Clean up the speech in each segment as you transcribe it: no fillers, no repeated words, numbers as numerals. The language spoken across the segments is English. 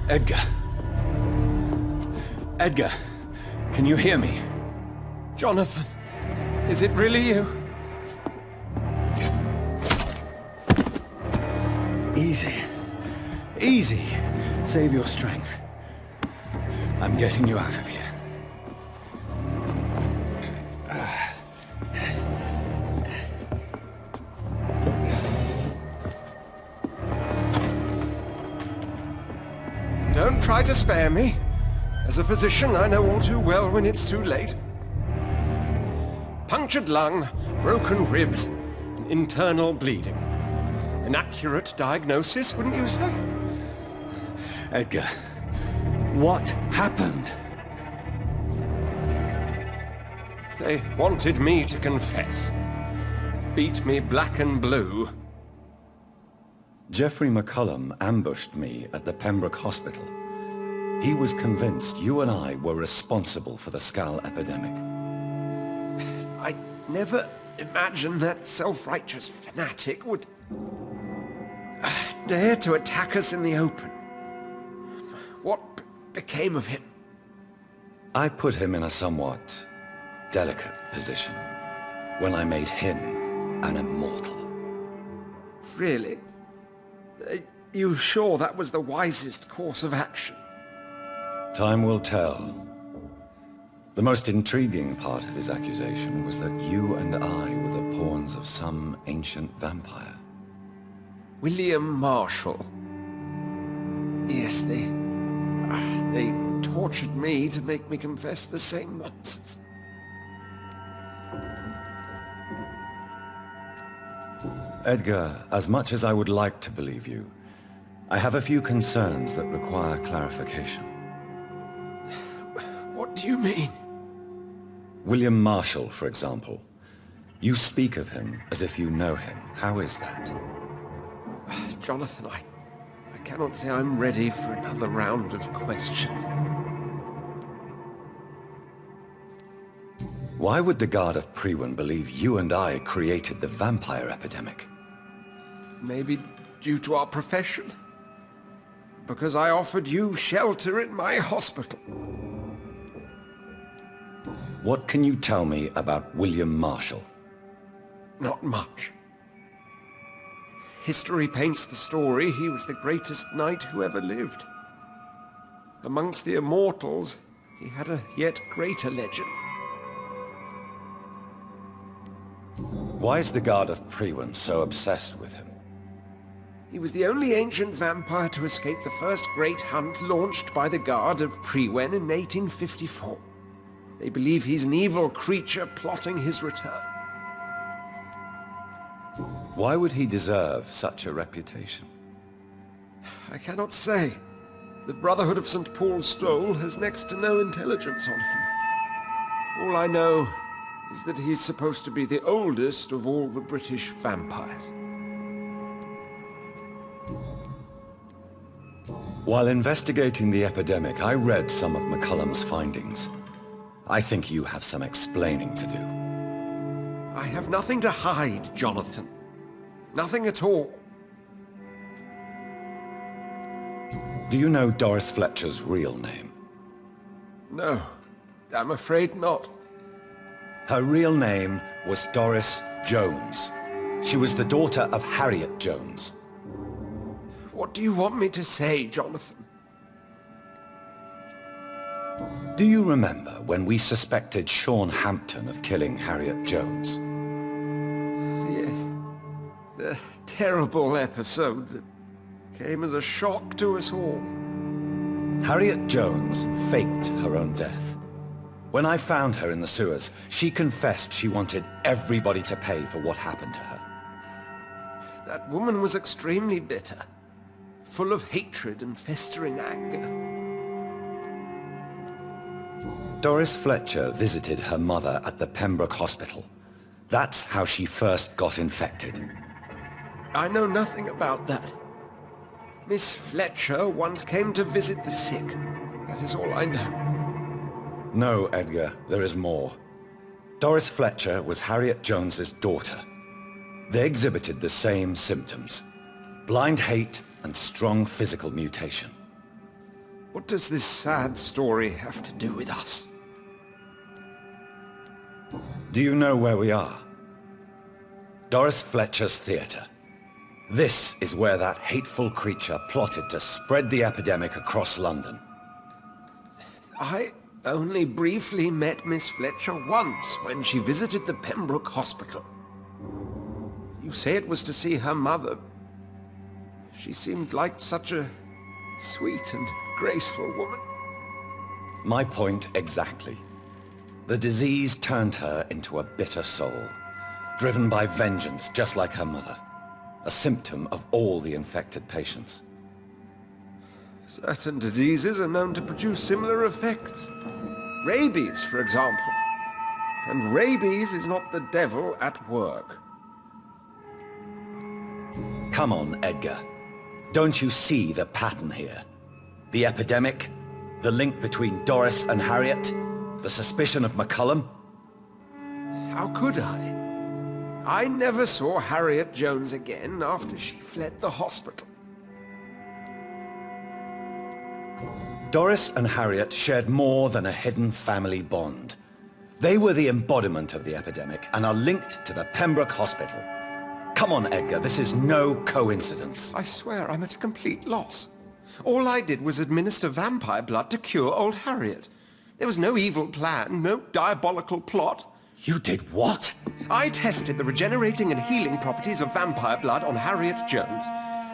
Edgar. Edgar, can you hear me? Jonathan, is it really you? Easy. Easy. Save your strength. I'm getting you out of here. Don't try to spare me. As a physician, I know all too well when it's too late. Punctured lung, broken ribs, and internal bleeding. An accurate diagnosis, wouldn't you say? Edgar, what happened? They wanted me to confess. Beat me black and blue. Geoffrey McCullum ambushed me at the Pembroke Hospital. He was convinced you and I were responsible for the Skal epidemic. I never imagined that self-righteous fanatic would dare to attack us in the open. What became of him? I put him in a somewhat delicate position when I made him an immortal. Really? You sure that was the wisest course of action? Time will tell. The most intriguing part of his accusation was that you and I were the pawns of some ancient vampire. William Marshall. Yes, they tortured me to make me confess the same nonsense. Edgar, as much as I would like to believe you, I have a few concerns that require clarification. What do you mean? William Marshall, for example. You speak of him as if you know him. How is that? Jonathan, I cannot say I'm ready for another round of questions. Why would the Guard of Priwen believe you and I created the vampire epidemic? Maybe due to our profession. Because I offered you shelter in my hospital. What can you tell me about William Marshall? Not much. History paints the story he was the greatest knight who ever lived. Amongst the immortals, he had a yet greater legend. Why is the Guard of Priwen so obsessed with him? He was the only ancient vampire to escape the first great hunt launched by the Guard of Priwen in 1854. They believe he's an evil creature plotting his return. Why would he deserve such a reputation? I cannot say. The Brotherhood of St. Paul's Stole has next to no intelligence on him. All I know is that he's supposed to be the oldest of all the British vampires. While investigating the epidemic, I read some of McCullum's findings. I think you have some explaining to do. I have nothing to hide, Jonathan. Nothing at all. Do you know Doris Fletcher's real name? No, I'm afraid not. Her real name was Doris Jones. She was the daughter of Harriet Jones. What do you want me to say, Jonathan? Do you remember when we suspected Sean Hampton of killing Harriet Jones? Yes. The terrible episode that came as a shock to us all. Harriet Jones faked her own death. When I found her in the sewers, she confessed she wanted everybody to pay for what happened to her. That woman was extremely bitter, full of hatred and festering anger. Doris Fletcher visited her mother at the Pembroke Hospital. That's how she first got infected. I know nothing about that. Miss Fletcher once came to visit the sick. That is all I know. No, Edgar, there is more. Doris Fletcher was Harriet Jones's daughter. They exhibited the same symptoms: blind hate and strong physical mutation. What does this sad story have to do with us? Do you know where we are? Doris Fletcher's theatre. This is where that hateful creature plotted to spread the epidemic across London. I only briefly met Miss Fletcher once when she visited the Pembroke Hospital. You say it was to see her mother. She seemed like such a sweet and graceful woman. My point exactly. The disease turned her into a bitter soul, driven by vengeance just like her mother. A symptom of all the infected patients. Certain diseases are known to produce similar effects. Rabies, for example. And rabies is not the devil at work. Come on, Edgar. Don't you see the pattern here? The epidemic, the link between Doris and Harriet, the suspicion of McCullum? How could I? I never saw Harriet Jones again after she fled the hospital. Doris and Harriet shared more than a hidden family bond. They were the embodiment of the epidemic and are linked to the Pembroke Hospital. Come on, Edgar, this is no coincidence. I swear I'm at a complete loss. All I did was administer vampire blood to cure old Harriet. There was no evil plan, no diabolical plot. You did what? I tested the regenerating and healing properties of vampire blood on Harriet Jones.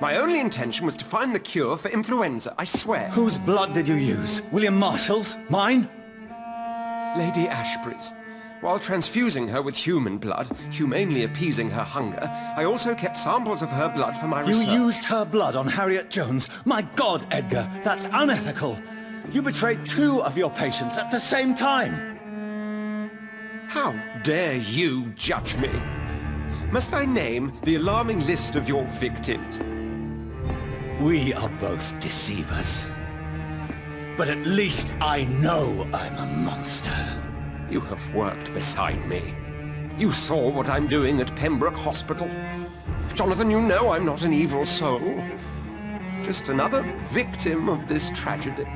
My only intention was to find the cure for influenza, I swear. Whose blood did you use? William Marshall's? Mine? Lady Ashbury's. While transfusing her with human blood, humanely appeasing her hunger, I also kept samples of her blood for my research. You used her blood on Harriet Jones? My God, Edgar, that's unethical. You betrayed 2 of your patients at the same time. How dare you judge me? Must I name the alarming list of your victims? We are both deceivers. But at least I know I'm a monster. You have worked beside me. You saw what I'm doing at Pembroke Hospital. Jonathan, you know I'm not an evil soul. Just another victim of this tragedy.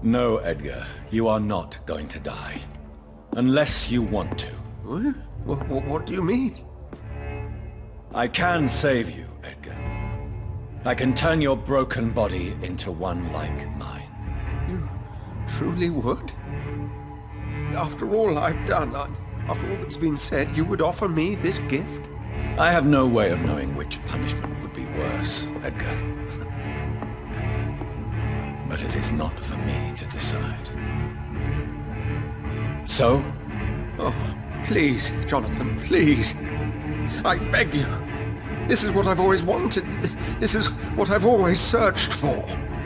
No, Edgar, you are not going to die. Unless you want to. What do you mean? I can save you, Edgar. I can turn your broken body into one like mine. You truly would? After all I've done, after all that's been said, you would offer me this gift? I have no way of knowing which punishment would be worse, Edgar. But it is not for me to decide. So? Oh, please, Jonathan, please. I beg you. This is what I've always wanted. This is what I've always searched for.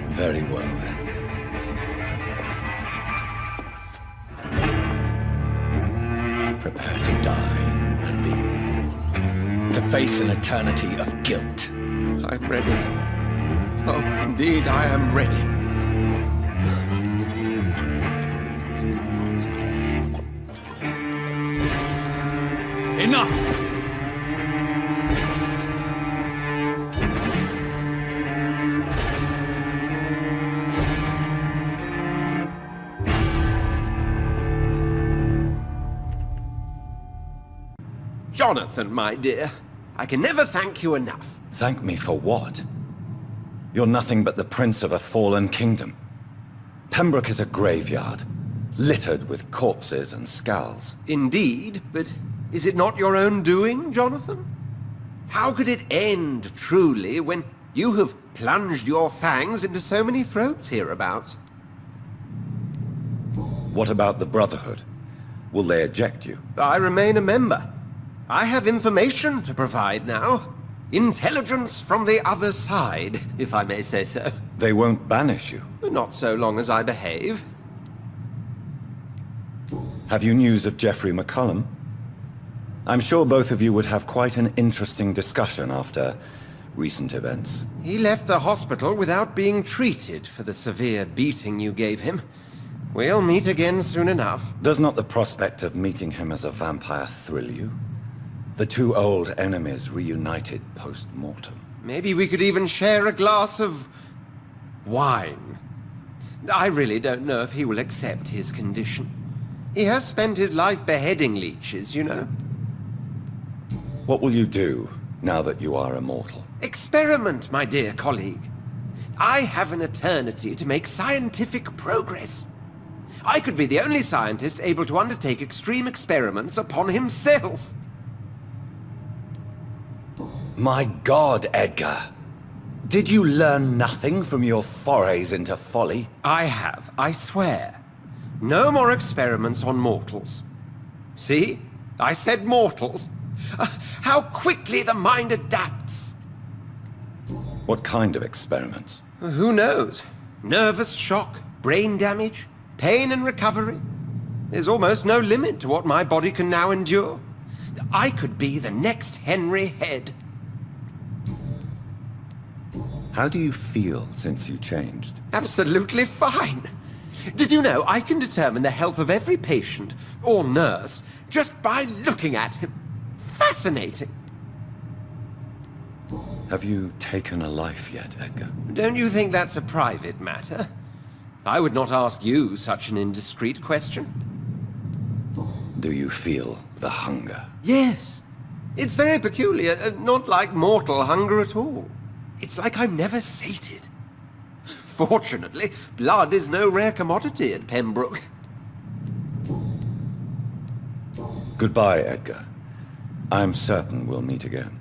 Very well, then. Prepare to die and be reborn. To face an eternity of guilt. I'm ready. Oh, indeed, I am ready. Enough! Jonathan, my dear, I can never thank you enough. Thank me for what? You're nothing but the prince of a fallen kingdom. Pembroke is a graveyard, littered with corpses and skulls. Indeed, but is it not your own doing, Jonathan? How could it end, truly, when you have plunged your fangs into so many throats hereabouts? What about the Brotherhood? Will they eject you? I remain a member. I have information to provide now. Intelligence from the other side, if I may say so. They won't banish you. Not so long as I behave. Have you news of Geoffrey McCullum? I'm sure both of you would have quite an interesting discussion after recent events. He left the hospital without being treated for the severe beating you gave him. We'll meet again soon enough. Does not the prospect of meeting him as a vampire thrill you? The two old enemies reunited post-mortem. Maybe we could even share a glass of wine. I really don't know if he will accept his condition. He has spent his life beheading leeches, you know. What will you do now that you are immortal? Experiment, my dear colleague. I have an eternity to make scientific progress. I could be the only scientist able to undertake extreme experiments upon himself. My God, Edgar! Did you learn nothing from your forays into folly? I have, I swear. No more experiments on mortals. See? I said mortals. How quickly the mind adapts! What kind of experiments? Who knows? Nervous shock, brain damage, pain and recovery. There's almost no limit to what my body can now endure. I could be the next Henry Head. How do you feel since you changed? Absolutely fine. Did you know I can determine the health of every patient or nurse just by looking at him? Fascinating. Have you taken a life yet, Edgar? Don't you think that's a private matter? I would not ask you such an indiscreet question. Do you feel the hunger? Yes. It's very peculiar, not like mortal hunger at all. It's like I'm never sated. Fortunately, blood is no rare commodity at Pembroke. Goodbye, Edgar. I'm certain we'll meet again.